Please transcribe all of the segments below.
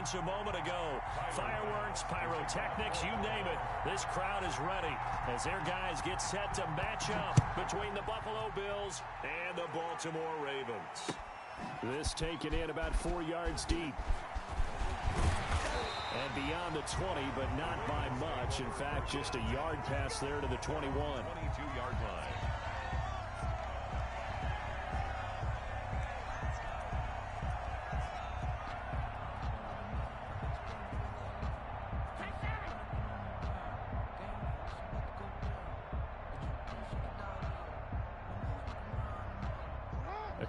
seconds a moment ago. Fireworks, pyrotechnics, you name it. This crowd is ready as their guys get set to match up between the Buffalo Bills and the Baltimore Ravens. This taken in about 4 yards deep. And beyond the 20, but not by much. In fact, just a yard pass there to the 21. 22-yard line.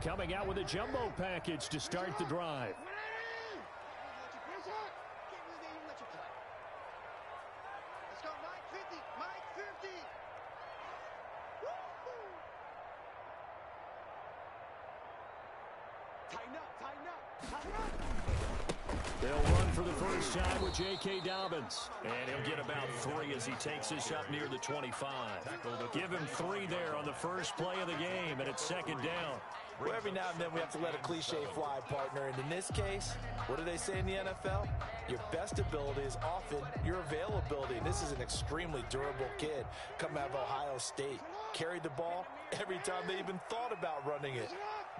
Coming out with a jumbo package to start the drive. They'll run for the first time with J.K. Dobbins. And he'll get about 3 as he takes this up near the 25. Give him 3 there on the first play of the game, and it's second down. Well, every now and then we have to let a cliche fly, partner. And in this case, what do they say in the NFL? Your best ability is often your availability. And this is an extremely durable kid coming out of Ohio State. Carried the ball every time they even thought about running it.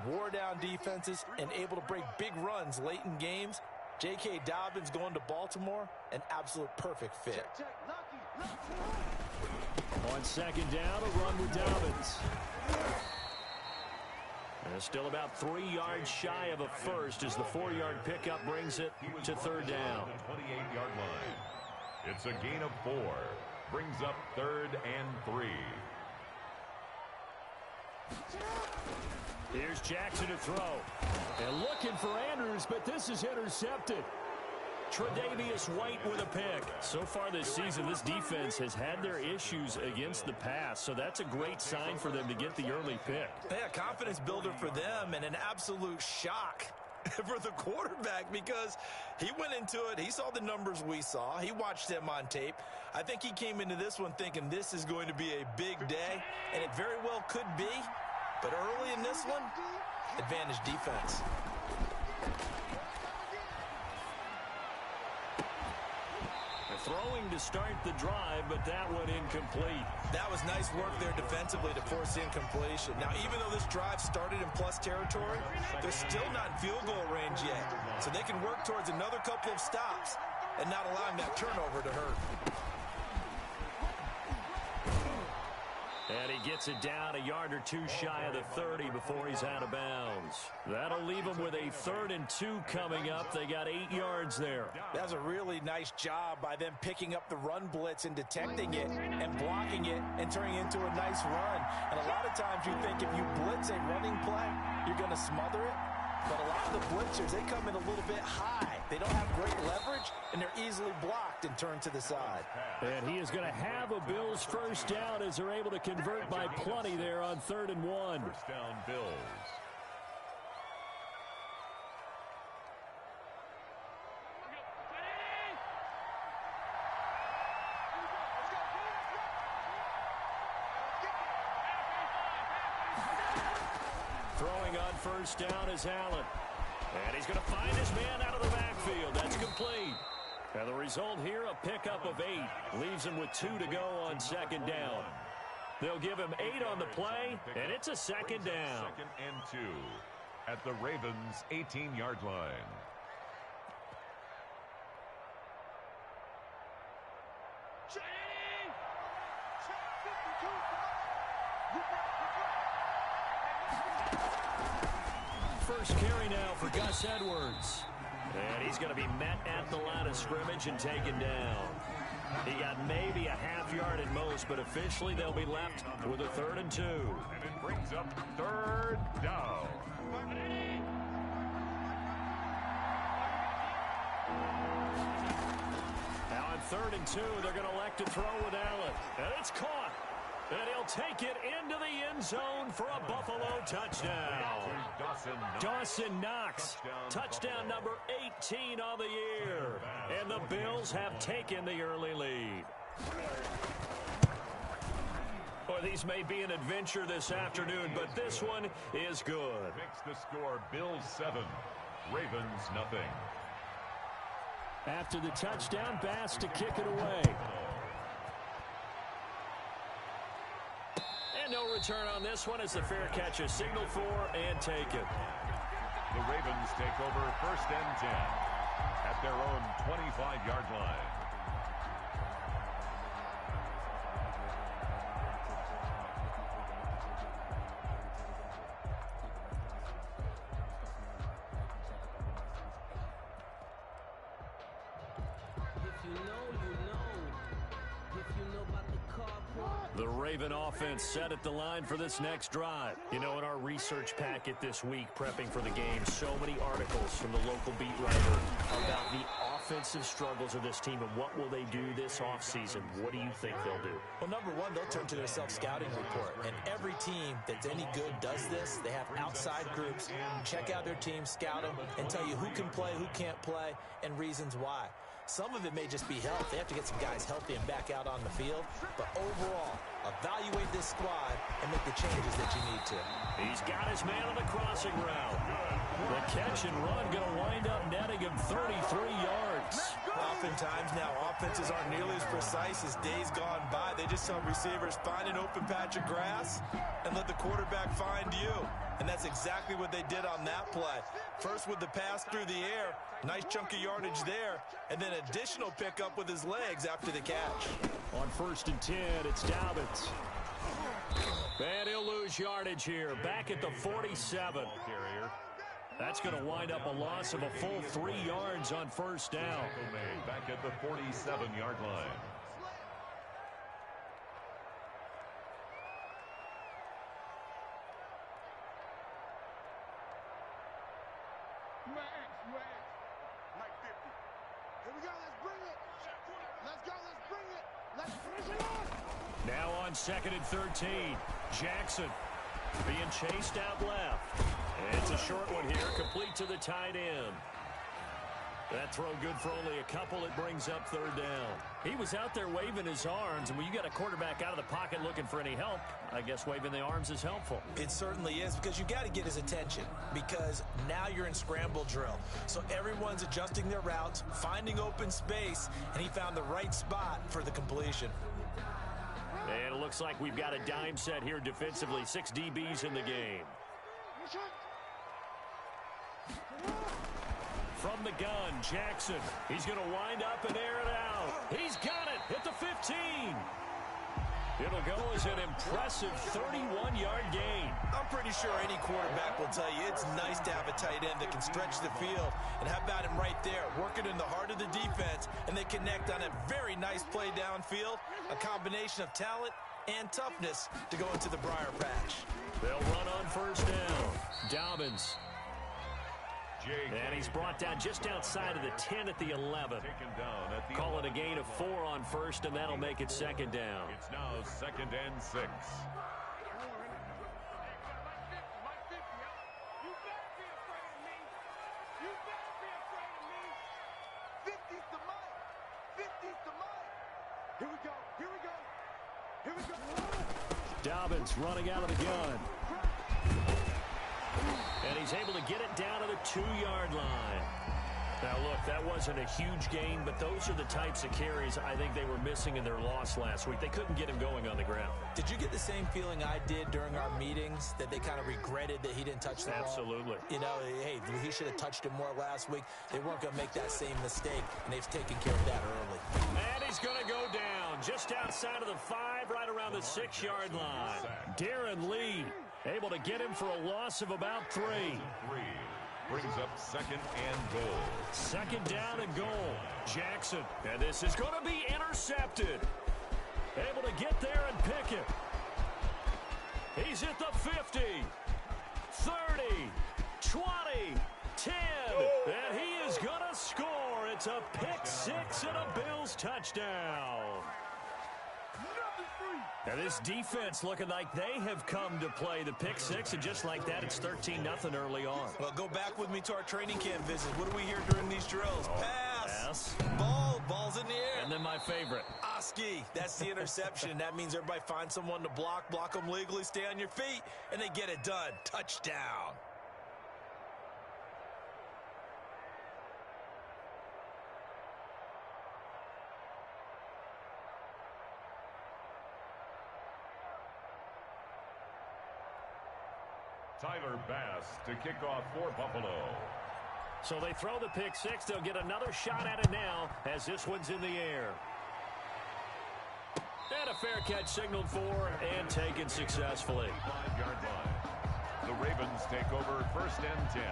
Wore down defenses and able to break big runs late in games. J.K. Dobbins going to Baltimore, an absolute perfect fit. On second down, a run with Dobbins. And still about 3 yards shy of a first as the 4-yard pickup brings it to third down. 28-yard line. It's a gain of 4. Brings up 3rd and 3. Here's Jackson to throw. And looking for Andrews, but this is intercepted. Tre'Davious White with a pick. So far this season, this defense has had their issues against the pass, so that's a great sign for them to get the early pick. Yeah, confidence builder for them and an absolute shock for the quarterback because he went into it. He saw the numbers we saw. He watched them on tape. I think he came into this one thinking this is going to be a big day, and it very well could be. But early in this one, advantage defense. Throwing to start the drive, but that one incomplete. That was nice work there defensively to force incompletion. Now, even though this drive started in plus territory, they're still not in field goal range yet. So they can work towards another couple of stops and not allowing that turnover to hurt. And he gets it down a yard or 2 shy of the 30 before he's out of bounds. That'll leave him with a 3rd and 2 coming up. They got 8 yards there. That was a really nice job by them picking up the run blitz and detecting it and blocking it and turning it into a nice run. And a lot of times you think if you blitz a running play, you're going to smother it. But a lot of the blitzers, they come in a little bit high. They don't have great leverage, and they're easily blocked and turned to the side. And he is going to have a Bills first down as they're able to convert by plenty there on 3rd and 1. First down, Bills. Throwing on first down is Allen. And he's going to find his man out of the backfield. That's complete. And the result here, a pickup of 8. Leaves him with 2 to go on second down. They'll give him 8 on the play, and it's a second down. 2nd and 2 at the Ravens' 18-yard line. First carry now for Gus Edwards. And he's going to be met at the line of scrimmage and taken down. He got maybe a half yard at most, but officially they'll be left with a 3rd and 2. And it brings up 3rd down. Now on 3rd and 2, they're going to elect to throw with Allen. And it's caught. And he'll take it into the end zone for a Buffalo touchdown. Dawson Knox, touchdown number 18 on the year. And the Bills have taken the early lead. Boy, these may be an adventure this afternoon, but this one is good. Makes the score Bills 7, Ravens nothing. After the touchdown, Bass to kick it away. And no return on this one as the fair catch is signaled for and taken. The Ravens take over 1st and 10 at their own 25-yard line. The Raven offense set at the line for this next drive. You know, in our research packet this week, prepping for the game, so many articles from the local beat writer about the offensive struggles of this team and what will they do this offseason. What do you think they'll do? Well, number one, they'll turn to their self-scouting report. And every team that's any good does this. They have outside groups, check out their team, scout them, and tell you who can play, who can't play, and reasons why. Some of it may just be health. They have to get some guys healthy and back out on the field. But overall, evaluate this squad and make the changes that you need to. He's got his man on the crossing route. The catch and run going to wind up netting him 33 yards. Oftentimes now, offenses aren't nearly as precise as days gone by. They just tell receivers, find an open patch of grass and let the quarterback find you. And that's exactly what they did on that play. First with the pass through the air, nice chunk of yardage there, and then additional pickup with his legs after the catch. On 1st and 10, it's Dobbins. And he'll lose yardage here, back at the 47. That's going to wind up a loss of a full 3 yards on 1st down. Back at the 47-yard line. Now on 2nd and 13, Jackson being chased out left. It's a short one here, complete to the tight end. That throw good for only a couple. It brings up 3rd down. He was out there waving his arms, and when you got a quarterback out of the pocket looking for any help, I guess waving the arms is helpful. It certainly is, because you got to get his attention, because now you're in scramble drill. So everyone's adjusting their routes, finding open space, and he found the right spot for the completion. And it looks like we've got a dime set here defensively. 6 DBs in the game. From the gun, Jackson. He's going to wind up and air it out. He's got it at the 15. It'll go as an impressive 31-yard gain. I'm pretty sure any quarterback will tell you it's nice to have a tight end that can stretch the field. And how about him right there, working in the heart of the defense, and they connect on a very nice play downfield, a combination of talent and toughness to go into the briar patch. They'll run on 1st down. Dobbins. And he's brought down just outside of the 10 at the 11. Call it a gain of 4 on 1st, and that'll make it 2nd down. It's now 2nd and 6. Dobbins running out of the gun. And he's able to get it down to the 2-yard line. Now, look, that wasn't a huge gain, but those are the types of carries I think they were missing in their loss last week. They couldn't get him going on the ground. Did you get the same feeling I did during our meetings, that they kind of regretted that he didn't touch the ball? Absolutely. You know, hey, he should have touched it more last week. They weren't going to make that same mistake, and they've taken care of that early. And he's going to go down just outside of the 5, right around the 6-yard line. Darren Lee able to get him for a loss of about 3. Brings up 2nd and goal. 2nd down and goal. Jackson. And this is going to be intercepted. Able to get there and pick it. He's at the 50, 30, 20, 10. And he is going to score. It's a pick 6 and a Bills touchdown. Now this defense looking like they have come to play the pick 6, and just like that, it's 13-0 early on. Well, go back with me to our training camp visit. What do we hear during these drills? Pass. Ball's in the air. And then my favorite. Oski. That's the interception. That means everybody finds someone to block them legally, stay on your feet, and they get it done. Touchdown. Tyler Bass to kick off for Buffalo. So they throw the pick six. They'll get another shot at it now as this one's in the air. And a fair catch signaled for and taken successfully. 5-yard line. The Ravens take over 1st and 10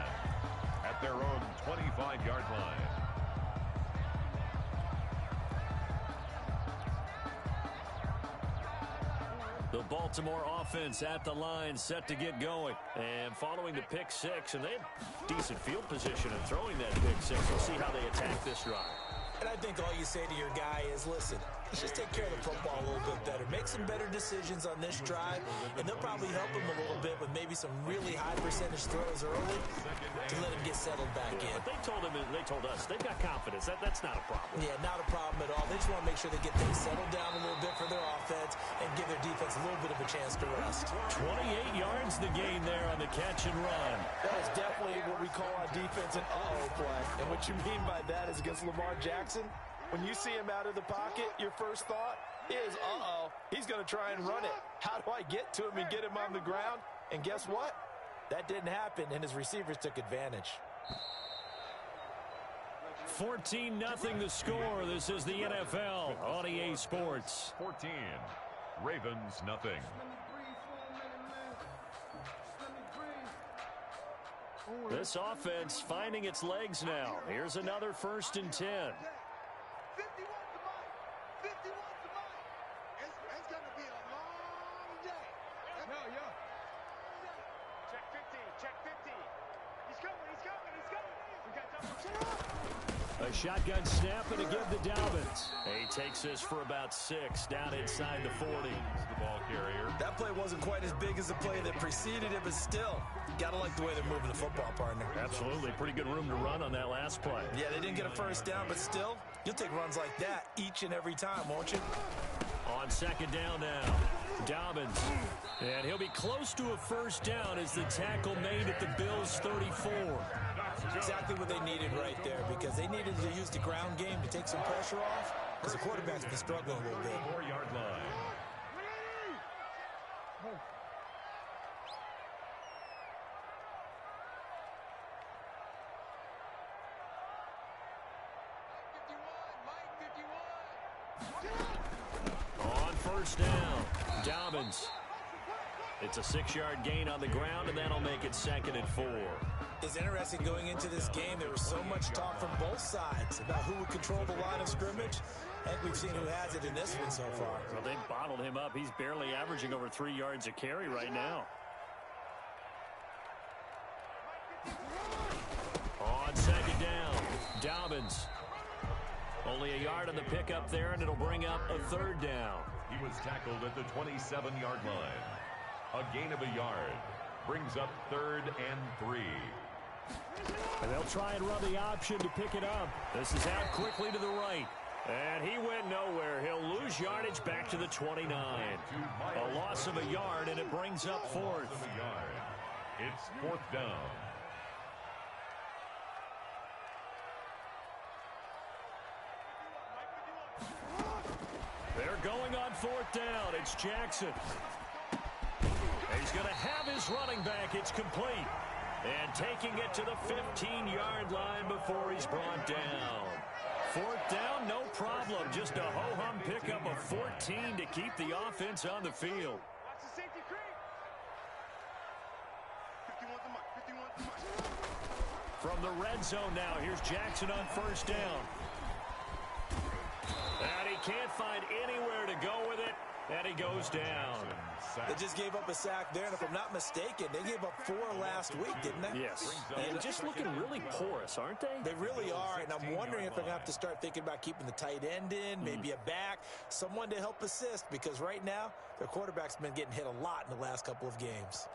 at their own 25-yard line. The Baltimore offense at the line, set to get going. And following the pick six, and they had decent field position in throwing that pick six. We'll see how they attack this drive. And I think all you say to your guy is, listen, let's just take care of the football a little bit better. Make some better decisions on this drive, and they'll probably help him a little bit with maybe some really high percentage throws early to let him get settled back in. But they told us they've got confidence. That's not a problem. Yeah, not a problem at all. They just want to make sure they get things settled down a little bit for their offense and give their defense a little bit of a chance to rest. 28 yards the gain there on the catch and run. That is definitely what we call on defense an uh-oh play. And what you mean by that is against Lamar Jackson, when you see him out of the pocket, your first thought is, uh-oh, he's going to try and run it. How do I get to him and get him on the ground? And guess what? That didn't happen, and his receivers took advantage. 14-0 the score. This is the NFL on EA Sports. 14. Ravens nothing. This offense finding its legs now. Here's another 1st and 10. 50 wants the money. 50 wants the money. It's going to be a long day. Yo. Check 50. Check 50. He's coming. We got double. A shotgun snap and a give to Dobbins. He takes this for about 6 down inside the 40. The ball carrier. That play wasn't quite as big as the play that preceded it, but still, gotta like the way they're moving the football, partner. Absolutely. Pretty good room to run on that last play. Yeah, they didn't get a first down, but still, you'll take runs like that each and every time, won't you? On 2nd down now, Dobbins. And he'll be close to a first down as the tackle made at the Bills' 34. Exactly what they needed right there, because they needed to use the ground game to take some pressure off, because the quarterback's been struggling a little bit. 4-yard line. On 1st down, Dobbins. It's a 6-yard gain on the ground, and that'll make it 2nd and 4. It's interesting going into this game. There was so much talk from both sides about who would control the line of scrimmage. I think we've seen who has it in this one so far. Well, they bottled him up. He's barely averaging over 3 yards a carry right now. On 2nd down, Dobbins. Only a yard on the pickup there, and it'll bring up a 3rd down. He was tackled at the 27-yard line. A gain of a yard. Brings up 3rd and 3. And they'll try and run the option to pick it up. This is out quickly to the right. And he went nowhere. He'll lose yardage back to the 29. A loss of a yard, and it brings up 4th. It's 4th down. They're going on 4th down. It's Jackson. He's going to have his running back. It's complete. And taking it to the 15-yard line before he's brought down. 4th down, no problem. Just a ho-hum pickup of 14 to keep the offense on the field. Watch the safety creep. 51 the mark. From the red zone now, here's Jackson on 1st down. And he can't find anywhere to go with it. And he goes down. They just gave up a sack there, and if I'm not mistaken, they gave up 4 last week, didn't they? Yes. And just looking really porous, aren't they? They really are, and I'm wondering if they're going to have to start thinking about keeping the tight end in, maybe a back, someone to help assist, because right now, their quarterback's been getting hit a lot in the last couple of games.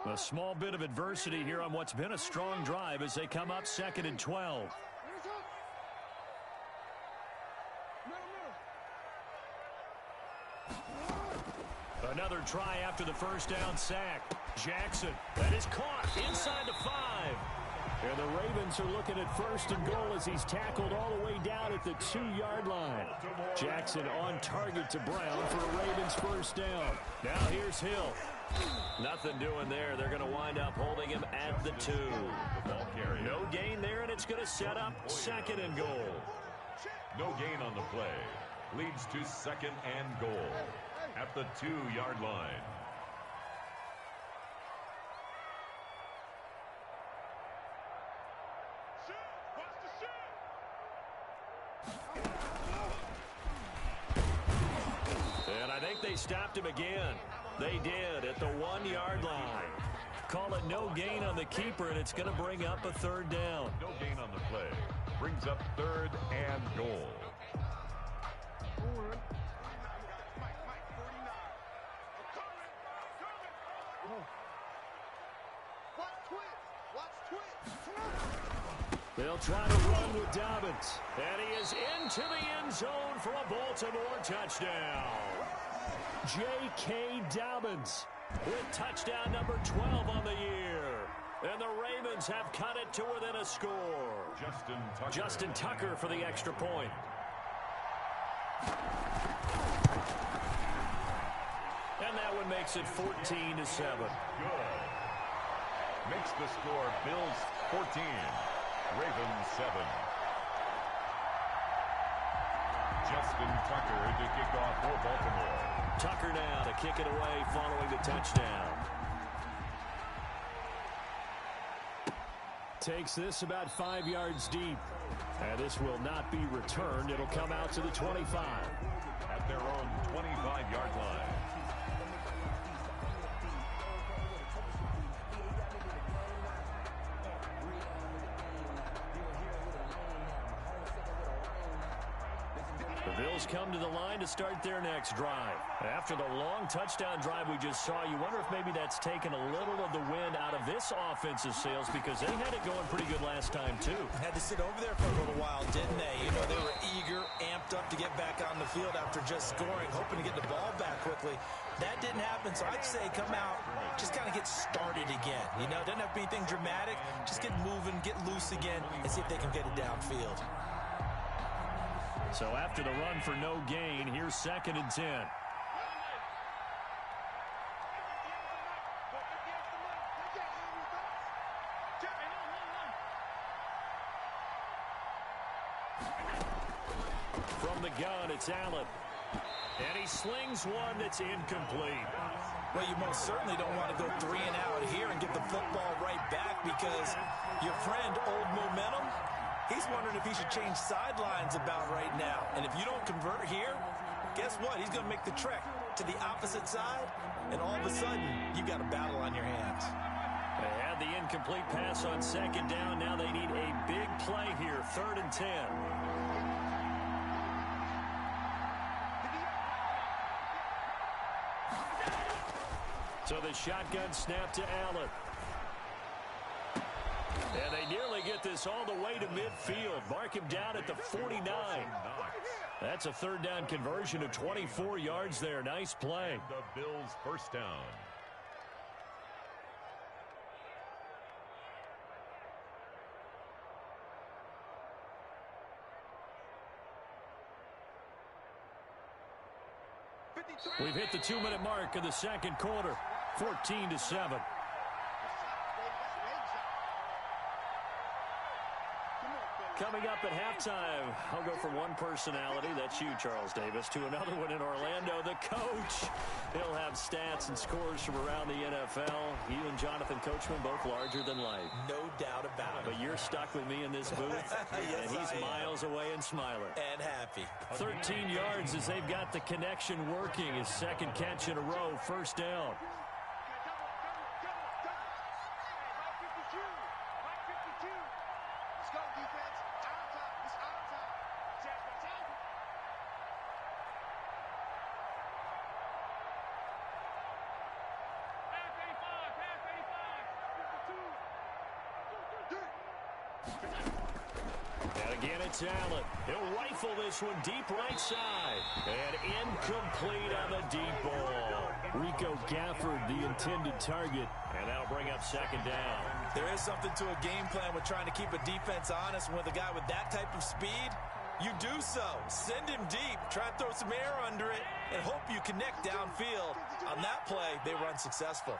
A small bit of adversity here on what's been a strong drive as they come up 2nd and 12. Another try after the first down sack. Jackson, that is caught inside the 5. And the Ravens are looking at 1st and goal as he's tackled all the way down at the 2-yard line. Jackson on target to Brown for a Ravens first down. Now here's Hill. Nothing doing there. They're going to wind up holding him at the 2. No gain there, and it's going to set up 2nd and goal. No gain on the play. Leads to 2nd and goal at the 2-yard line. And I think they stopped him again. They did at the 1-yard line. Call it no gain on the keeper, and it's going to bring up a 3rd down. No gain on the play. Brings up 3rd and goal. They'll try to run with Dobbins. And he is into the end zone for a Baltimore touchdown. J.K. Dobbins with touchdown number 12 on the year. And the Ravens have cut it to within a score. Justin Tucker for the extra point. And that one makes it 14-7. Good. Makes the score Bills 14, Ravens 7. Justin Tucker to kick off for Baltimore. Tucker now to kick it away following the touchdown. Takes this about 5 yards deep. And this will not be returned. It'll come out to the 25. At their own 25-yard line. The Bills come to the line to start their next drive. After the long touchdown drive we just saw, you wonder if maybe that's taken a little of the wind out of this offensive sails, because they had it going pretty good last time, too. Had to sit over there for a little while, didn't they? You know, they were eager, amped up to get back on the field after just scoring, hoping to get the ball back quickly. That didn't happen, so I'd say come out, just kind of get started again. You know, doesn't have to be anything dramatic. Just get moving, get loose again, and see if they can get it downfield. So after the run for no gain, here's 2nd and 10. From the gun, it's Allen. And he slings one that's incomplete. Well, you most certainly don't want to go 3 and out here and get the football right back, because your friend, Old Momentum, he's wondering if he should change sidelines about right now. And if you don't convert here, guess what? He's going to make the trek to the opposite side, and all of a sudden, you've got a battle on your hands. They had the incomplete pass on 2nd down. Now they need a big play here, 3rd and 10. So the shotgun snap to Allen. And they nearly get this all the way to midfield. Mark him down at the 49. That's a 3rd down conversion of 24 yards there. Nice play. The Bills' first down. We've hit the 2-minute mark of the 2nd quarter. 14-7. Coming up at halftime, I'll go from one personality, that's you, Charles Davis, to another one in Orlando, the coach. He'll have stats and scores from around the NFL. You and Jonathan Coachman, both larger than life. No doubt about it. But you're stuck with me in this booth, Yes, and he's miles away and smiling. And happy. 13 yards as they've got the connection working. His 2nd catch in a row, 1st down. And again, it's Allen. He'll rifle this one deep right side. And incomplete on the deep ball. Rico Gafford, the intended target. And that'll bring up 2nd down. There is something to a game plan with trying to keep a defense honest. With a guy with that type of speed, you do so. Send him deep. Try and throw some air under it and hope you connect downfield. On that play, they run successful.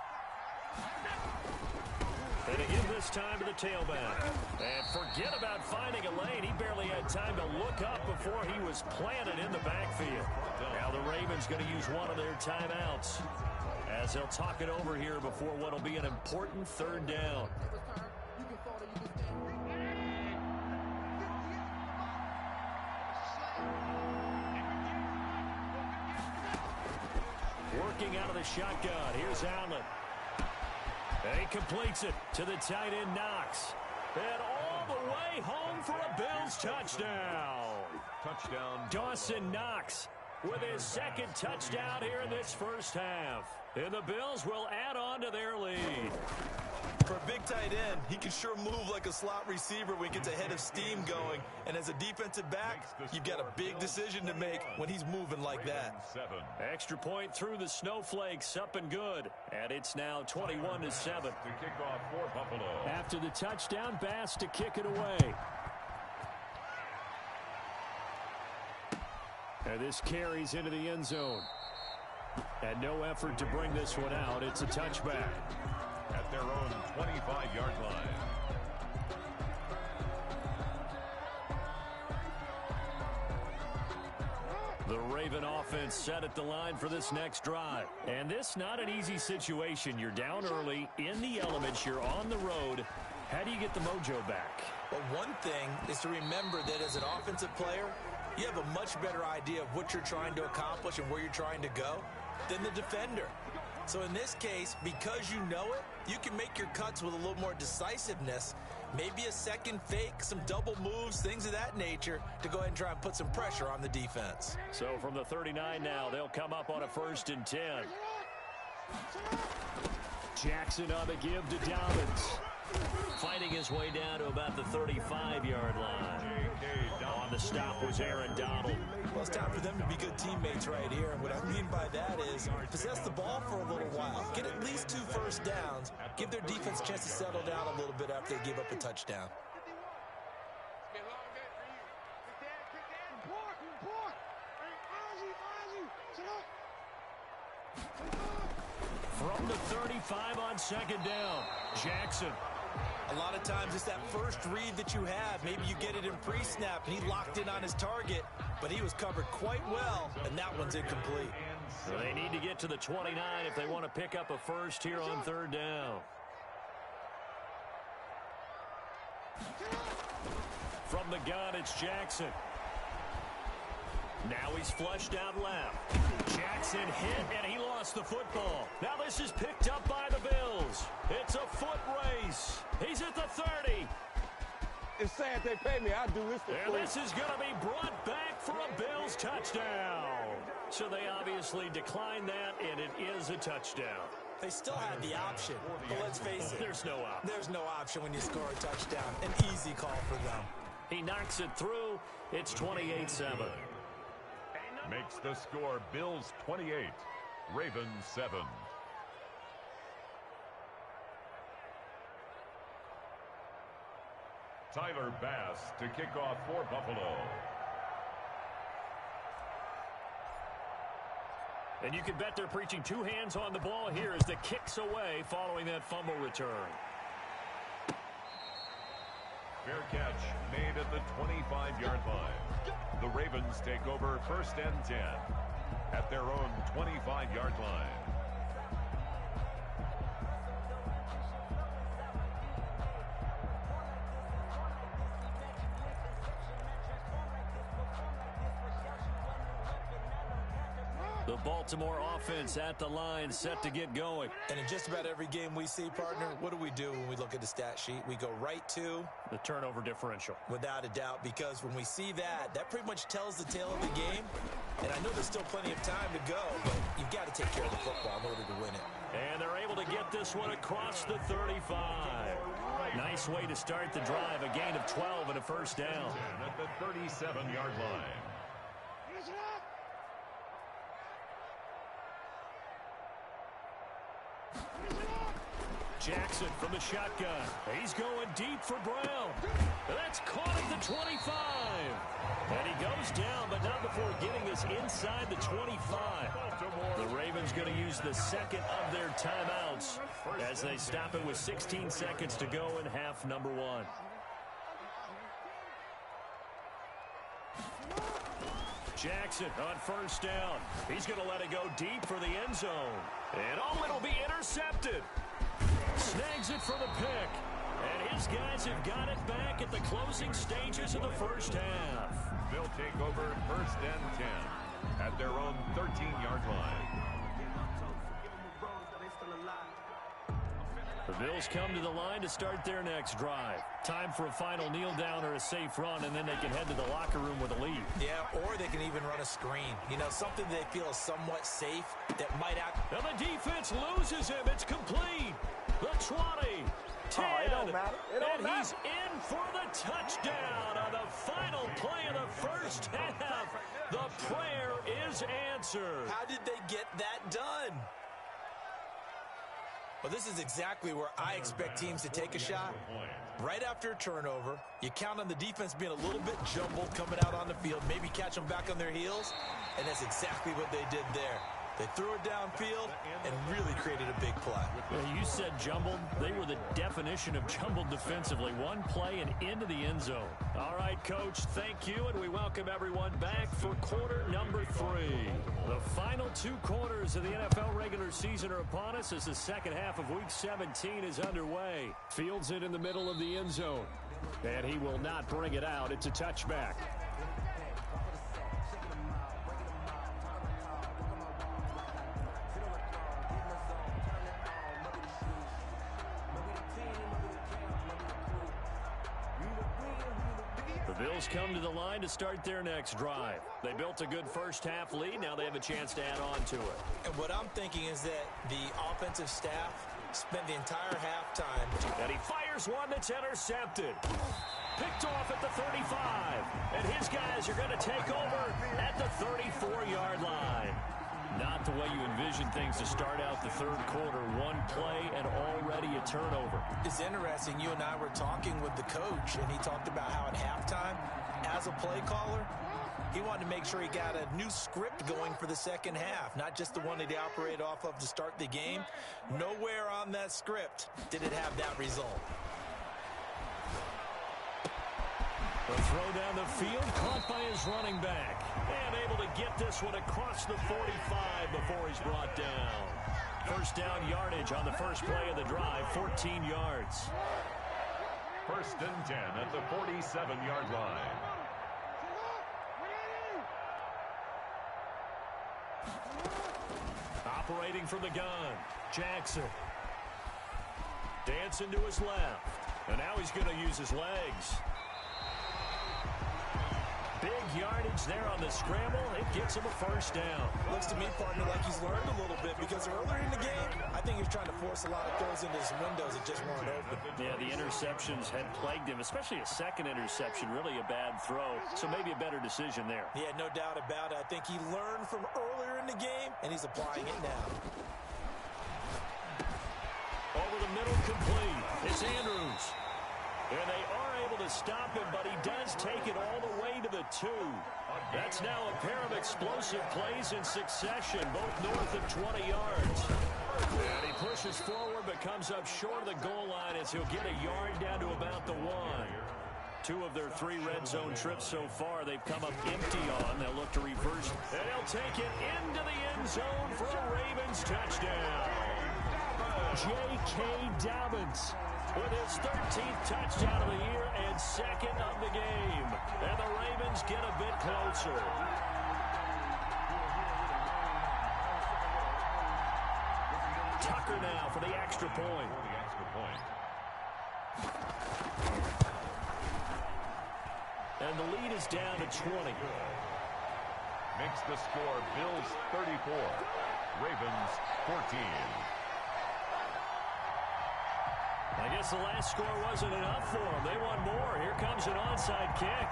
And again this time to the tailback. And forget about finding a lane. He barely had time to look up before he was planted in the backfield. Now the Ravens going to use one of their timeouts as they'll talk it over here before what will be an important third down. Working out of the shotgun. Here's Allen. And he completes it to the tight end, Knox. And all the way home for a Bills touchdown. Touchdown. Dawson Knox with his second touchdown here in this first half. And the Bills will add on to their lead. For a big tight end, he can sure move like a slot receiver when he gets a head of steam going. And as a defensive back, you've got a big decision to make when he's moving like that. Extra point through the snowflakes, up and good. And it's now 21-7. To kick off for Buffalo. After the touchdown, Bass to kick it away. And this carries into the end zone. And no effort to bring this one out. It's a touchback. At their own 25-yard line. The Raven offense set at the line for this next drive. And this not an easy situation. You're down early, in the elements, you're on the road. How do you get the mojo back? Well, one thing is to remember that as an offensive player, you have a much better idea of what you're trying to accomplish and where you're trying to go than the defender. So in this case, because you know it, you can make your cuts with a little more decisiveness, maybe a second fake, some double moves, things of that nature, to go ahead and try and put some pressure on the defense. So from the 39 now, they'll come up on a 1st and 10. Jackson on the give to Dobbins. Fighting his way down to about the 35-yard line. On the stop was Aaron Donald. Well, it's time for them to be good teammates right here. And what I mean by that is possess the ball for a little while. Get at least 2 first downs. Give their defense a chance to settle down a little bit after they give up a touchdown. From the 35 on 2nd down, Jackson. A lot of times it's that first read that you have. Maybe you get it in pre-snap, and he locked in on his target, but he was covered quite well, and that one's incomplete. So they need to get to the 29 if they want to pick up a first here on 3rd down. From the gun, it's Jackson. Now he's flushed out left. Jackson hit, and he lost the football. Now this is picked up by the Bills. It's a foot race. He's at the 30. It's sad they pay me. I do this for And free. this is going to be brought back for a Bills touchdown. So they obviously declined that, and it is a touchdown. They still had the option, but let's face it. There's no option. There's no option when you score a touchdown. An easy call for them. He knocks it through. It's 28-7. Makes the score Bills 28, Ravens 7. Tyler Bass to kick off for Buffalo. And you can bet they're preaching 2 hands on the ball here as the kick's away following that fumble return. Fair catch made at the 25-yard line. The Ravens take over 1st and 10 at their own 25-yard line. The Baltimore offense at the line, set to get going. And in just about every game we see, partner, what do we do when we look at the stat sheet? We go right to the turnover differential. Without a doubt, because when we see that, that pretty much tells the tale of the game. And I know there's still plenty of time to go, but you've got to take care of the football in order to win it. And they're able to get this one across the 35. Nice way to start the drive, a gain of 12 and a 1st down. At the 37-yard line. Jackson from the shotgun. He's going deep for Brown. That's caught at the 25. And he goes down, but not before getting us inside the 25. The Ravens going to use the second of their timeouts as they stop it with 16 seconds to go in half number 1. Jackson on first down. He's going to let it go deep for the end zone. And it'll be intercepted. Snags it for the pick. And his guys have got it back at the closing stages of the first half. They'll take over first and 10 at their own 13-yard line. The Bills come to the line to start their next drive. Time for a final kneel down or a safe run, and then they can head to the locker room with a lead. Yeah, or they can even run a screen. You know, something they feel is somewhat safe that might act. And the defense loses him. It's complete. The 20, 10, it don't matter. and he's in for the touchdown on the final play of the first half. The prayer is answered. How did they get that done? Well, this is exactly where I expect teams to take a shot. Right after a turnover, you count on the defense being a little bit jumbled coming out on the field, maybe catch them back on their heels, and that's exactly what they did there. They threw it downfield and really created a big play. Well, you said jumbled. They were the definition of jumbled defensively. One play and into the end zone. All right, Coach, thank you, and we welcome everyone back for quarter number 3. The final 2 quarters of the NFL regular season are upon us as the second half of Week 17 is underway. Fields it in the middle of the end zone, and he will not bring it out. It's a touchback. The Bills come to the line to start their next drive. They built a good first half lead. Now they have a chance to add on to it. And what I'm thinking is that the offensive staff spent the entire halftime. And he fires one that's intercepted. Picked off at the 35. And his guys are going to take over at the 34-yard line. Not the way you envision things to start out the third quarter. One play and already a turnover. It's interesting. You and I were talking with the coach, and he talked about how at halftime, as a play caller, he wanted to make sure he got a new script going for the second half, not just the one that he operated off of to start the game. Nowhere on that script did it have that result. The throw down the field, caught by his running back. And able to get this one across the 45 before he's brought down. First down yardage on the first play of the drive, 14 yards. First and 10 at the 47-yard line. Operating from the gun, Jackson. Dancing to his left. And now he's going to use his legs. Big yardage there on the scramble. It gets him a first down. Looks to me, partner, like he's learned a little bit because earlier in the game, I think he was trying to force a lot of throws into his windows that just weren't open. Yeah, the interceptions had plagued him, especially a second interception, really a bad throw. So maybe a better decision there. Yeah, no doubt about it. I think he learned from earlier in the game, and he's applying it now. Over the middle, complete. It's Andrews. And they are able to stop him, but he does take it all the way to the 2. That's now a pair of explosive plays in succession, both north of 20 yards. And he pushes forward, but comes up short of the goal line as he'll get a yard down to about the 1. 2 of their 3 red zone trips so far, they've come up empty on. They'll look to reverse. And he'll take it into the end zone for a Ravens touchdown. J.K. Dobbins with his 13th touchdown of the year and second of the game. And the Ravens get a bit closer. Tucker now for the extra point. And the lead is down to 20. Makes the score Bills 34, Ravens 14. I guess the last score wasn't enough for them. They want more. Here comes an onside kick.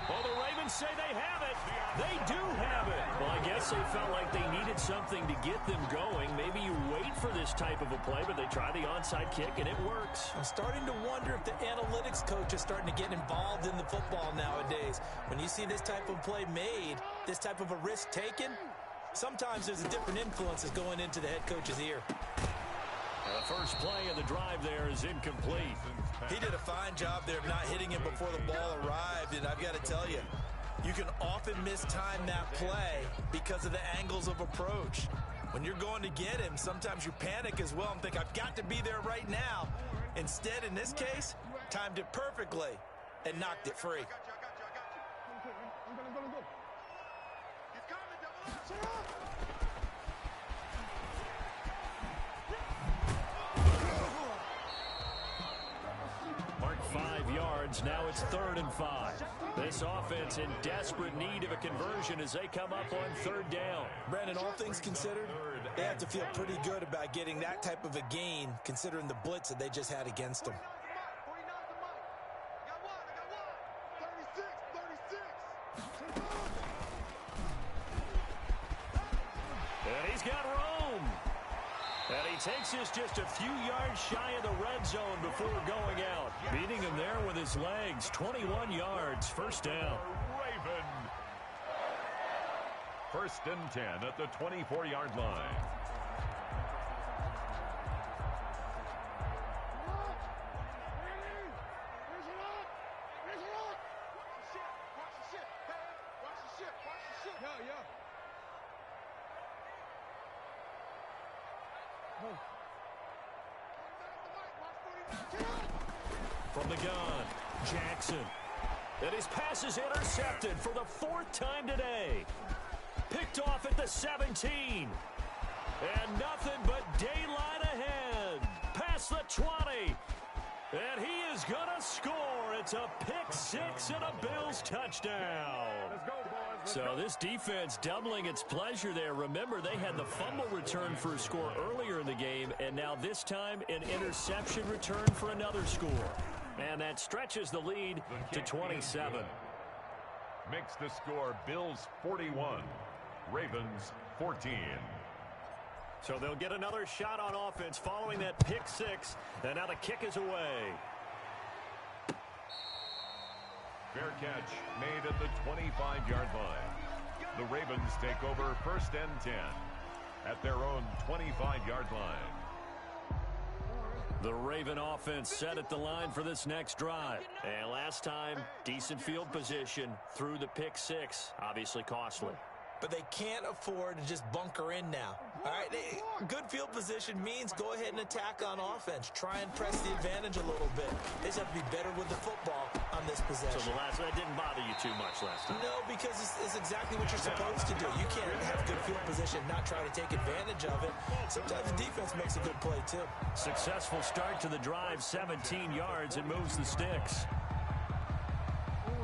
Well, the Ravens say they have it. They do have it. Well, I guess they felt like they needed something to get them going. Maybe you wait for this type of a play, but they try the onside kick, and it works. I'm starting to wonder if the analytics coach is starting to get involved in the football nowadays. When you see this type of play made, this type of a risk taken, sometimes there's a different influences going into the head coach's ear. The first play of the drive there is incomplete. He did a fine job there of not hitting him before the ball arrived, and I've got to tell you, you can often mistime that play because of the angles of approach. When you're going to get him, sometimes you panic as well and think, I've got to be there right now. Instead, in this case, timed it perfectly and knocked it free. Mark 5 yards. Now it's 3rd and 5. This offense in desperate need of a conversion as they come up on 3rd down. Brandon, all things considered, they have to feel pretty good about getting that type of a gain considering the blitz that they just had against them. And he's got room. And he takes this just a few yards shy of the red zone before going out. Beating him there with his legs. 21 yards. 1st down. Raven. 1st and 10 at the 24-yard line. From the gun, Jackson. And his pass is intercepted for the 4th time today. Picked off at the 17. And nothing but daylight ahead. Past the 20. And he is going to score. It's a pick-6 and a Bills touchdown. Let's go, boys. So this defense doubling its pleasure there. Remember, they had the fumble return for a score earlier in the game, and now this time an interception return for another score. And that stretches the lead to 27. Makes the score Bills 41, Ravens 14. So they'll get another shot on offense following that pick-6, and now the kick is away. Fair catch made at the 25-yard line. The Ravens take over 1st and 10 at their own 25-yard line. The Raven offense set at the line for this next drive. And last time, decent field position through the pick-6. Obviously costly. But they can't afford to just bunker in now. All right, good field position means go ahead and attack on offense. Try and press the advantage a little bit. They just have to be better with the football on this possession. So that didn't bother you too much last time? No, because it's exactly what you're supposed to do. You can't have good field position and not try to take advantage of it. Sometimes the defense makes a good play, too. Successful start to the drive, 17 yards, and moves the sticks.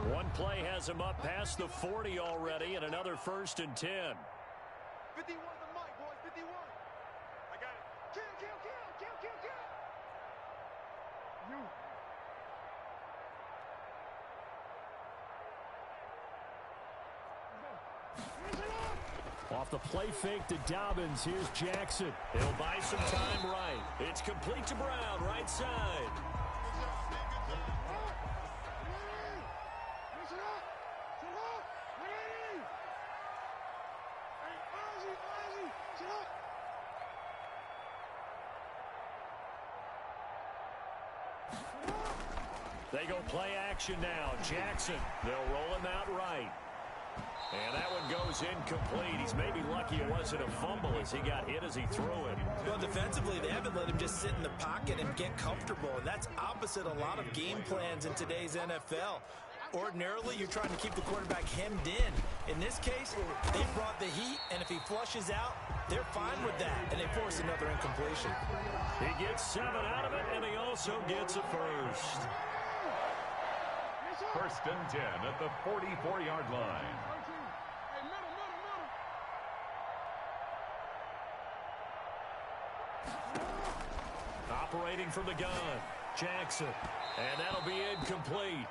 One play has him up past the 40 already, and another 1st and 10. 51 the mic, boys, 51. I got it. Kill. Off the play fake to Dobbins, here's Jackson. He'll buy some time right. It's complete to Brown, right side. They go play action now. Jackson, they'll roll him out right. And that one goes incomplete. He's maybe lucky it wasn't a fumble as he got hit as he threw it. Well, defensively, they haven't let him just sit in the pocket and get comfortable. And that's opposite a lot of game plans in today's NFL. Ordinarily, you're trying to keep the quarterback hemmed in. In this case, they brought the heat, and if he flushes out, they're fine with that, and they force another incompletion. He gets 7 out of it, and he also gets a first. 1st and 10 at the 44-yard line. Operating from the gun, Jackson. And that'll be incomplete.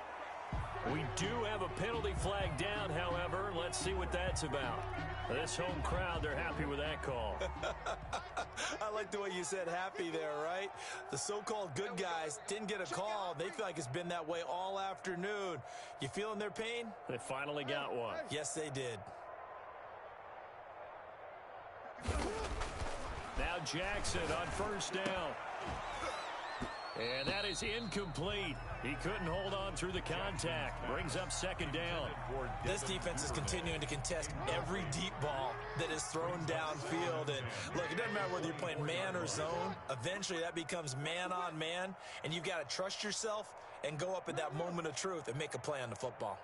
We do have a penalty flag down, however. Let's see what that's about. This home crowd, they're happy with that call. I like the way you said happy there, right? The so-called good guys didn't get a call. They feel like it's been that way all afternoon. You feeling their pain? They finally got one. Yes, they did. Now Jackson on first down. And that is incomplete. He couldn't hold on through the contact. Brings up second down. This defense is continuing to contest every deep ball that is thrown downfield. And look, it doesn't matter whether you're playing man or zone. Eventually that becomes man on man. And you've got to trust yourself and go up at that moment of truth and make a play on the football.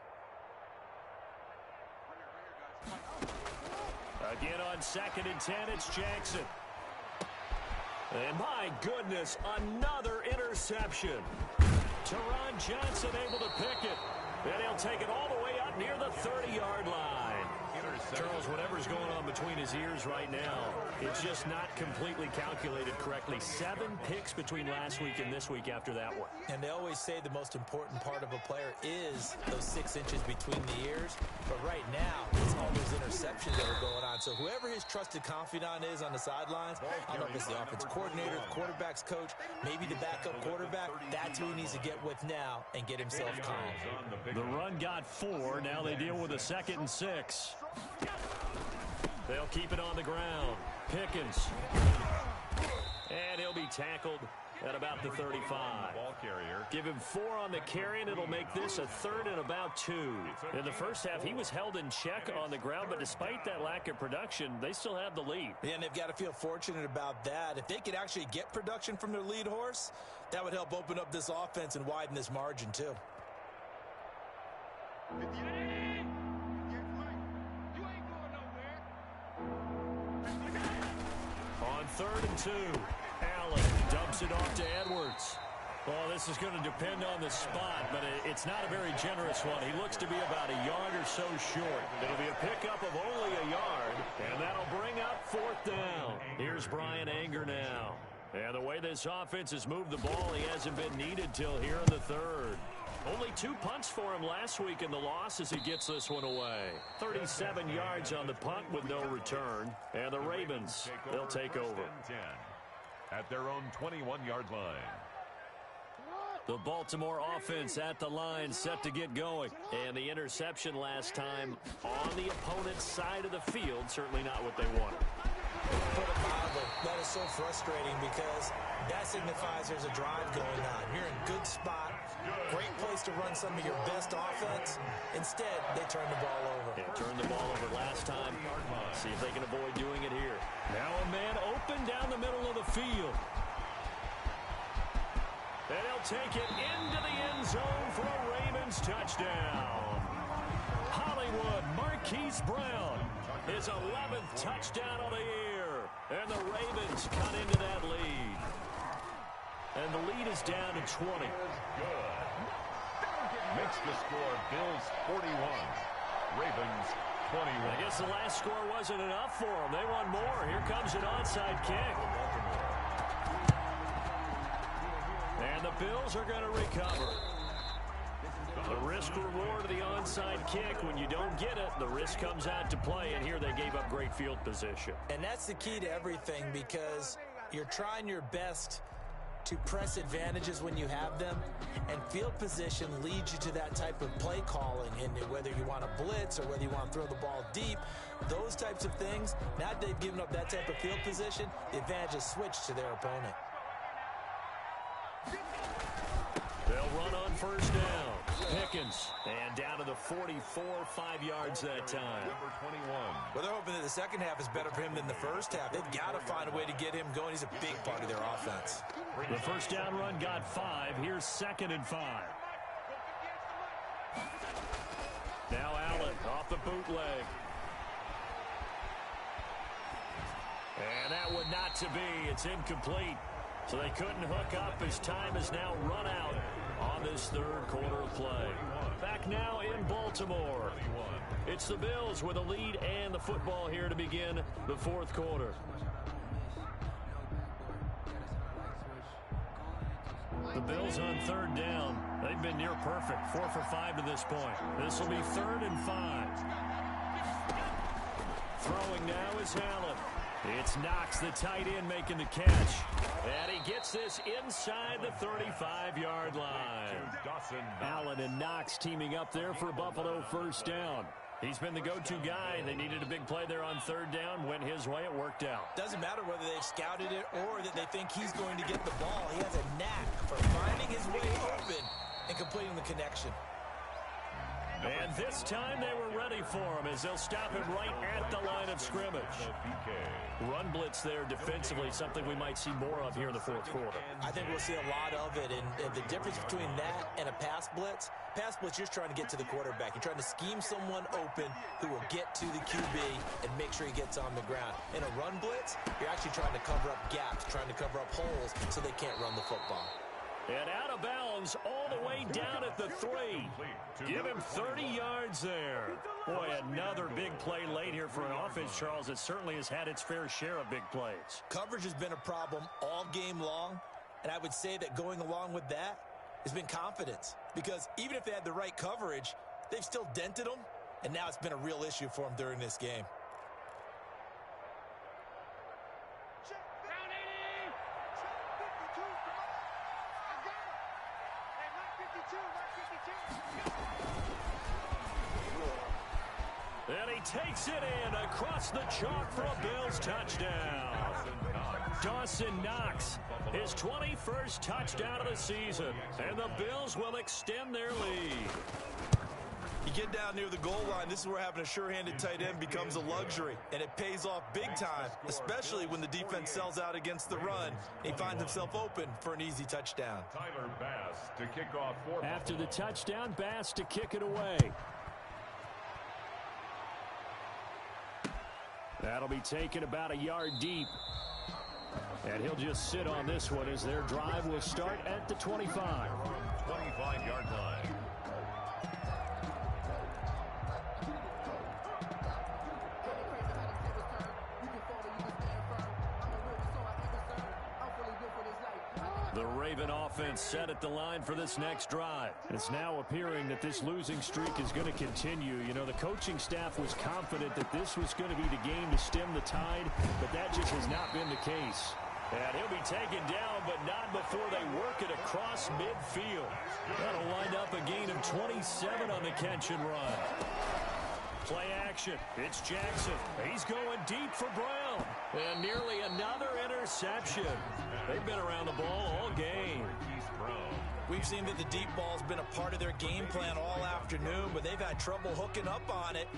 Again on 2nd and 10, it's Jackson. And my goodness, another interception. Teron Johnson able to pick it. And he'll take it all the way up near the 30-yard line. Charles, whatever's going on between his ears right now, it's just not completely calculated correctly. 7 picks between last week and this week after that one. And they always say the most important part of a player is those 6 inches between the ears. But right now, it's all those interceptions that are going on. So whoever his trusted confidant is on the sidelines, I don't know if it's the offense coordinator, the quarterback's coach, maybe the backup quarterback, that's who he needs to get with now and get himself calm. The run got 4. Now they deal with a 2nd and 6. They'll keep it on the ground. Pickens. And he'll be tackled at about the 35. Ball carrier. Give him 4 on the carry, and it'll make this a 3rd and about 2. In the first half, he was held in check on the ground, but despite that lack of production, they still have the lead. And they've got to feel fortunate about that. If they could actually get production from their lead horse, that would help open up this offense and widen this margin, too. On 3rd and 2, Allen dumps it off to Edwards. Well, this is going to depend on the spot, but it's not a very generous one. He looks to be about a yard or so short. It'll be a pickup of only a yard, and that'll bring up 4th down. Here's Brian Anger now. And the way this offense has moved the ball, he hasn't been needed till here in the 3rd. Only 2 punts for him last week in the loss as he gets this one away. 37 yards on the punt with no return. And the Ravens, they'll take over. At their own 21-yard line. The Baltimore offense at the line, set to get going. And the interception last time on the opponent's side of the field, certainly not what they wanted. Put it mildly, that is so frustrating because that signifies there's a drive going on. You're in good spot, great place to run some of your best offense. Instead, they turn the ball over. Yeah, turned the ball over last time. See if they can avoid doing it here. Now a man open down the middle of the field. And he'll take it into the end zone for a Ravens touchdown. Hollywood Marquise Brown, his 11th touchdown of the year. And the Ravens cut into that lead. And the lead is down to 20. Good. Makes the score Bills 41. Ravens 21. I guess the last score wasn't enough for them. They want more. Here comes an onside kick. And the Bills are going to recover. The risk-reward of the onside kick, when you don't get it, the risk comes out to play, and here they gave up great field position. And that's the key to everything because you're trying your best to press advantages when you have them, and field position leads you to that type of play calling. And whether you want to blitz or whether you want to throw the ball deep, those types of things, now that they've given up that type of field position, the advantage is switched to their opponent. They'll run on first down. Pickens, and down to the 44, 5 yards that time. Number 21. Well, they're hoping that the second half is better for him than the first half. They've got to find a way to get him going. He's a big part of their offense. The first down run got 5. Here's 2nd and 5. Now Allen off the bootleg. And that would not to be. It's incomplete. So they couldn't hook up as time is now run out on this 3rd quarter of play. Back now in Baltimore. It's the Bills with a lead and the football here to begin the 4th quarter. The Bills on third down. They've been near perfect, 4 for 5 to this point. This will be 3rd and 5. Throwing now is Allen. It's Knox, the tight end, making the catch. And he gets this inside the 35-yard line. Allen and Knox teaming up there for Buffalo first down. He's been the go-to guy. They needed a big play there on third down. Went his way. It worked out. Doesn't matter whether they've scouted it or that they think he's going to get the ball. He has a knack for finding his way open and completing the connection. And this time they were ready for him as they'll stop him right at the line of scrimmage. Run blitz there defensively, something we might see more of here in the fourth quarter. I think we'll see a lot of it, and the difference between that and a pass blitz, you're just trying to get to the quarterback. You're trying to scheme someone open who will get to the QB and make sure he gets on the ground. In a run blitz, you're actually trying to cover up gaps, trying to cover up holes so they can't run the football. And out of bounds all the way down at the 3. Give him 30 yards there. Boy, another big play late here for an offense, Charles, that certainly has had its fair share of big plays. Coverage has been a problem all game long, and I would say that going along with that has been confidence. Because even if they had the right coverage, they've still dented them, and now it's been a real issue for them during this game. And he takes it in across the chalk for a Bills touchdown. Dawson Knox, his 21st touchdown of the season. And the Bills will extend their lead. You get down near the goal line, this is where having a sure-handed tight end becomes a luxury. And it pays off big time, especially when the defense sells out against the run. He finds himself open for an easy touchdown. Tyler Bass to kick off for After the touchdown, Bass to kick it away. That'll be taken about a yard deep. And he'll just sit on this one as their drive will start at the 25. 25-yard line. The Raven offense set at the line for this next drive. It's now appearing that this losing streak is going to continue. You know, the coaching staff was confident that this was going to be the game to stem the tide, but that just has not been the case. And he'll be taken down, but not before they work it across midfield. That'll wind up a gain of 27 on the catch and run. Play action. It's Jackson. He's going deep for Brown. And nearly another interception. They've been around the ball all game. We've seen that the deep ball's been a part of their game plan all afternoon, but they've had trouble hooking up on it,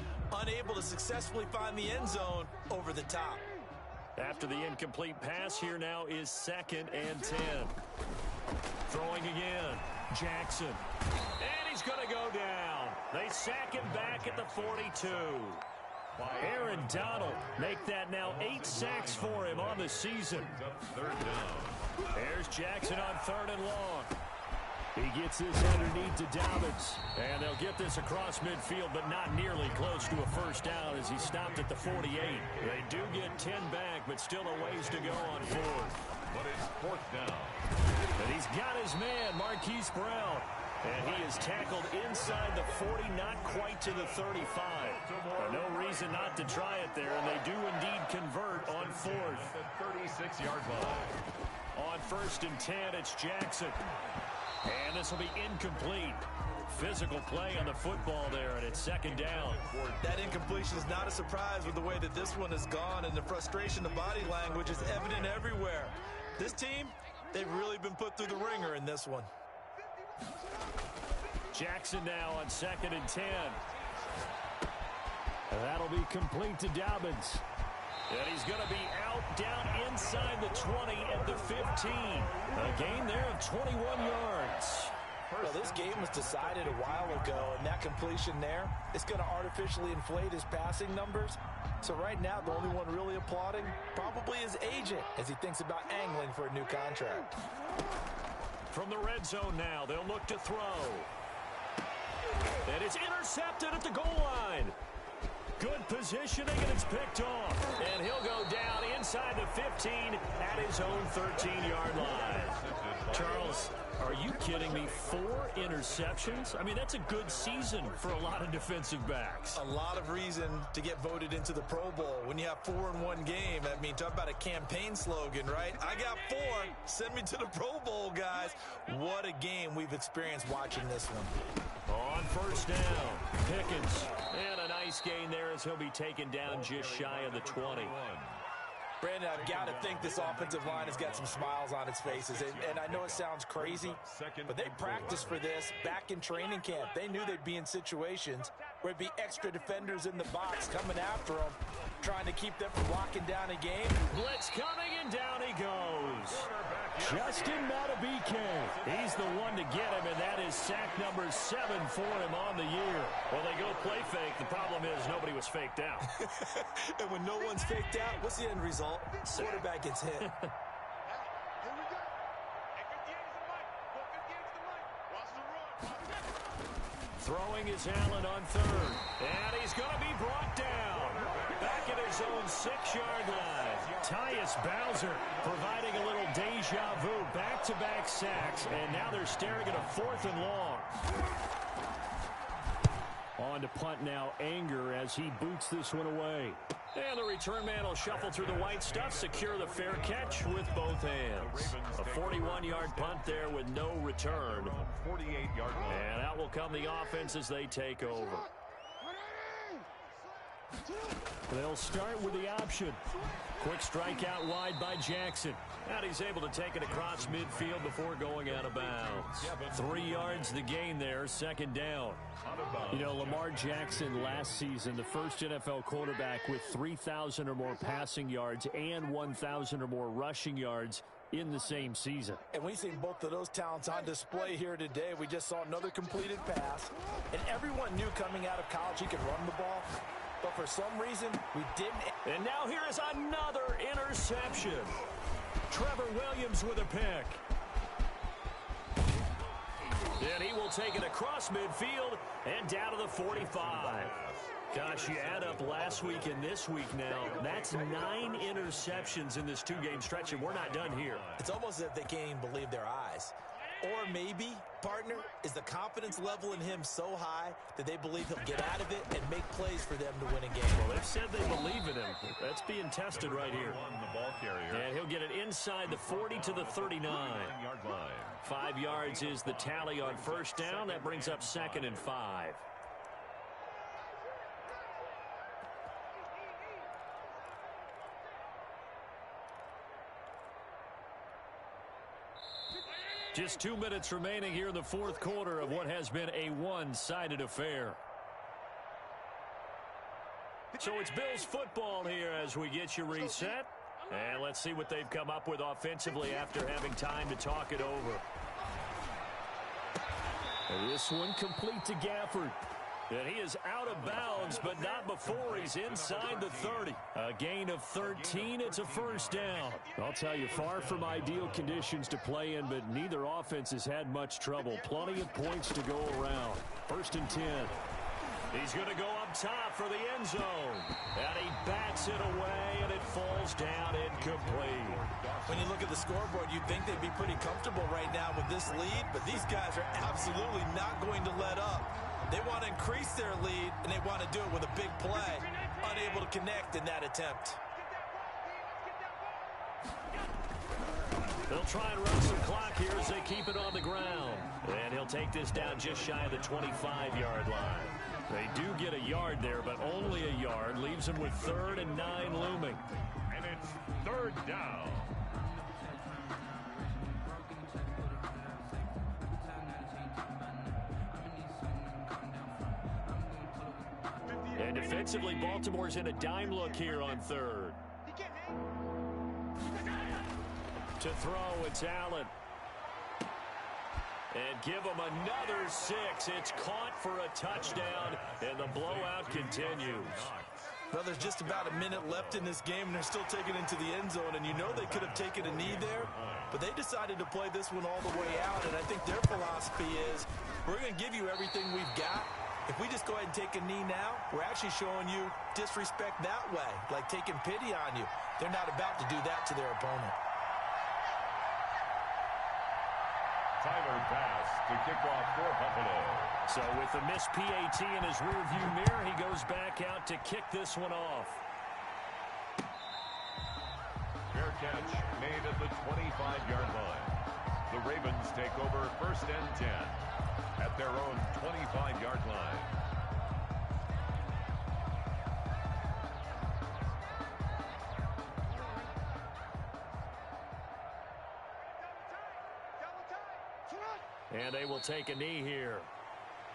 unable to successfully find the end zone over the top. After the incomplete pass, here now is 2nd and 10. Throwing again. Jackson. And he's going to go down. They sack him back at the 42. Aaron Donald make that now 8 sacks for him on the season. Third down. There's Jackson on 3rd and long. He gets this underneath to Dobbins. And they'll get this across midfield, but not nearly close to a first down as he stopped at the 48. They do get 10 back, but still a ways to go on 4th. But it's 4th down. And he's got his man, Marquise Brown. And he is tackled inside the 40, not quite to the 35. No reason not to try it there, and they do indeed convert on 4th. At the 36-yard line. On 1st and 10, it's Jackson. And this will be incomplete. Physical play on the football there, and it's 2nd down. That incompletion is not a surprise with the way that this one has gone, and the frustration of body language is evident everywhere. This team, they've really been put through the ringer in this one. Jackson now on 2nd and 10. That'll be complete to Dobbins. And he's going to be out down inside the 20 at the 15. A gain there of 21 yards. Well, this game was decided a while ago, and that completion there is going to artificially inflate his passing numbers. So right now, the only one really applauding probably his agent as he thinks about angling for a new contract. From the red zone now, they'll look to throw. And it's intercepted at the goal line. Good positioning, and it's picked off. And he'll go down inside the 15 at his own 13-yard line. Charles, are you kidding me? 4 interceptions? I mean, that's a good season for a lot of defensive backs. A lot of reason to get voted into the Pro Bowl when you have 4 in one game. I mean, talk about a campaign slogan, right? I got 4. Send me to the Pro Bowl, guys. What a game we've experienced watching this one. On first down, Pickens. And a nice gain there as he'll be taken down just shy of the 20. Brandon, I've got to think this offensive line has got some smiles on its faces. And I know it sounds crazy, but they practiced for this back in training camp. They knew they'd be in situations where it'd be extra defenders in the box coming after them, trying to keep them from locking down a game. Blitz coming, and down he goes. Justin Madubuike. He's the one to get him, and that is sack number 7 for him on the year. Well, they go play fake. The problem is nobody was faked out. And when no one's faked out, what's the end result? Quarterback gets hit. Throwing is Allen on third. And he's going to be brought down. Back at his own 6-yard line. Tyus Bowser providing a little deja vu. Back-to-back sacks. And now they're staring at a 4th and long. On to punt now, Anger as he boots this one away. And the return man will shuffle through the white stuff, secure the fair catch with both hands. A 41-yard punt there with no return. 48-yard line. And out will come the offense as they take over. They'll start with the option. Quick strike out wide by Jackson. And he's able to take it across midfield before going out of bounds. 3 yards the gain there, 2nd down. You know, Lamar Jackson last season, the first NFL quarterback with 3,000 or more passing yards and 1,000 or more rushing yards in the same season. And we've seen both of those talents on display here today. We just saw another completed pass. And everyone knew coming out of college he could run the ball. But for some reason, we didn't. And now here is another interception. Trevor Williams with a pick. And he will take it across midfield and down to the 45. Gosh, you add up last week and this week now, that's 9 interceptions in this 2-game stretch, and we're not done here. It's almost as if they can't even believe their eyes. Or maybe, partner, is the confidence level in him so high that they believe he'll get out of it and make plays for them to win a game. Well, they've said they believe in him. That's being tested right here. And he'll get it inside the 40 to the 39. 5 yards is the tally on first down. That brings up 2nd and 5. Just 2 minutes remaining here in the 4th quarter of what has been a one-sided affair. So it's Bills football here as we get you reset. And let's see what they've come up with offensively after having time to talk it over. And this one complete to Gafford. And he is out of bounds, but not before he's inside the 30. A gain of 13. It's a first down. I'll tell you, far from ideal conditions to play in, but neither offense has had much trouble. Plenty of points to go around. 1st and 10. He's going to go up top for the end zone. And he bats it away, and it falls down incomplete. When you look at the scoreboard, you'd think they'd be pretty comfortable right now with this lead, but these guys are absolutely not going to let up. They want to increase their lead, and they want to do it with a big play. Unable to connect in that attempt. They'll try and run some clock here as they keep it on the ground. And he'll take this down just shy of the 25-yard line. They do get a yard there, but only a yard. Leaves them with 3rd and 9 looming. And it's 3rd down. And defensively, Baltimore's in a dime look here on 3rd. To throw, it's Allen. And give him another 6. It's caught for a touchdown, and the blowout continues. Well, there's just about a minute left in this game, and they're still taking it into the end zone. And you know they could have taken a knee there, but they decided to play this one all the way out. And I think their philosophy is, we're going to give you everything we've got, If we just go ahead and take a knee now, we're actually showing you disrespect that way, like taking pity on you. They're not about to do that to their opponent. Tyler pass to kick off for Buffalo. So with the missed PAT in his rearview mirror, he goes back out to kick this one off. Fair catch made at the 25-yard line. The Ravens take over 1st and 10 at their own 25-yard line. And they will take a knee here.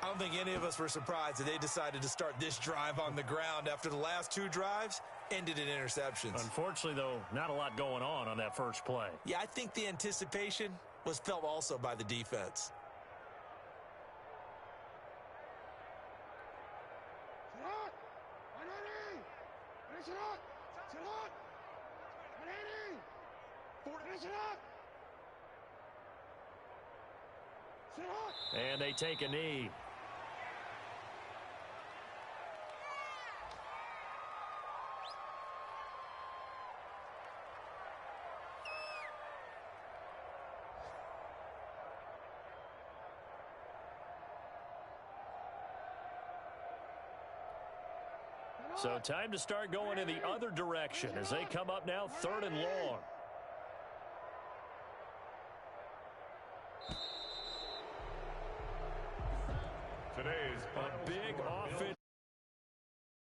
I don't think any of us were surprised that they decided to start this drive on the ground after the last 2 drives ended in interceptions. Unfortunately, though, not a lot going on that first play. Yeah, I think the anticipation was felt also by the defense. And they take a knee. So time to start going in the other direction as they come up now 3rd and long. Today's a big offense.